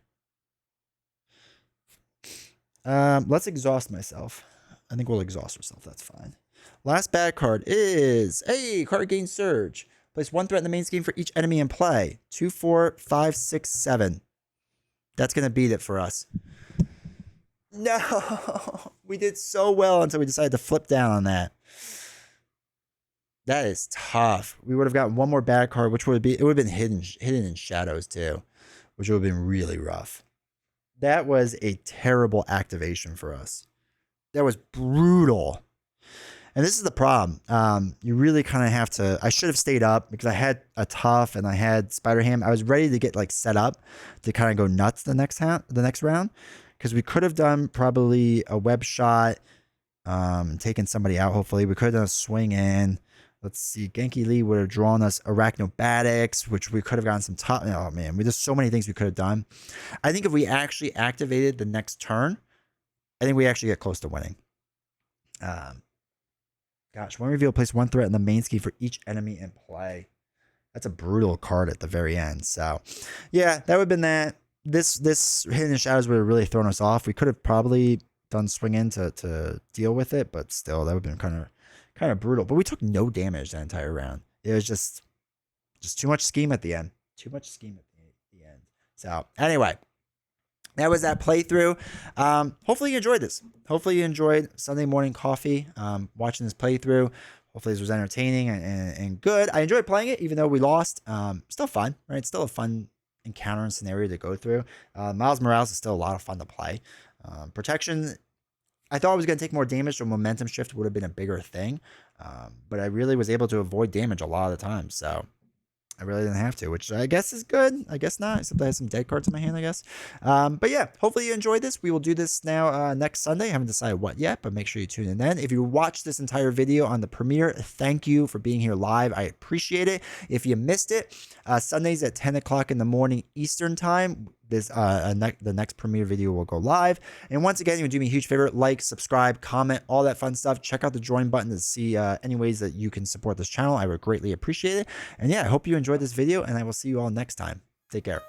Let's exhaust myself. I think we'll exhaust ourselves. That's fine. Last bad card is card gains Surge. Place 1 threat in the main scheme for each enemy in play. 2, 4, 5, 6, 7. That's gonna beat it for us. No, we did so well until we decided to flip down on that. That is tough. We would have gotten 1 more bad card, which would have been hidden in shadows too, which would have been really rough. That was a terrible activation for us. That was brutal. And this is the problem. You really kind of have to... I should have stayed up because I had a tough and I had Spider-Ham. I was ready to get like set up to kind of go nuts the next round. Because we could have done probably a web shot, taken somebody out, hopefully. We could have done a swing in. Let's see. Genki Lee would have drawn us Arachnobatics, which we could have gotten some top... Oh, man. There's so many things we could have done. I think if we actually activated the next turn, I think we actually get close to winning. Gosh, when reveal, place 1 threat in the main scheme for each enemy in play. That's a brutal card at the very end. So, yeah, that would have been that. This Hidden in Shadows would have really thrown us off. We could have probably done swing in to deal with it, but still, that would have been kind of brutal. But we took no damage that entire round. It was just too much scheme at the end. Too much scheme at the end. So, anyway. That was that playthrough. Hopefully you enjoyed this. Hopefully you enjoyed Sunday morning coffee, watching this playthrough. Hopefully this was entertaining and good. I enjoyed playing it, even though we lost. Still fun, right? It's still a fun encounter and scenario to go through. Miles Morales is still a lot of fun to play. Protection, I thought I was going to take more damage, so momentum shift would have been a bigger thing. But I really was able to avoid damage a lot of the time, so... I really didn't have to, which I guess is good. I guess not, except I have some dead cards in my hand, I guess. But yeah, hopefully you enjoyed this. We will do this now next Sunday. I haven't decided what yet, but make sure you tune in then. If you watched this entire video on the premiere, thank you for being here live. I appreciate it. If you missed it, Sundays at 10 o'clock in the morning Eastern time, the next premiere video will go live. And once again, you would do me a huge favor, like, subscribe, comment, all that fun stuff. Check out the join button to see any ways that you can support this channel. I would greatly appreciate it. And yeah, I hope you enjoyed this video, and I will see you all next time. Take care.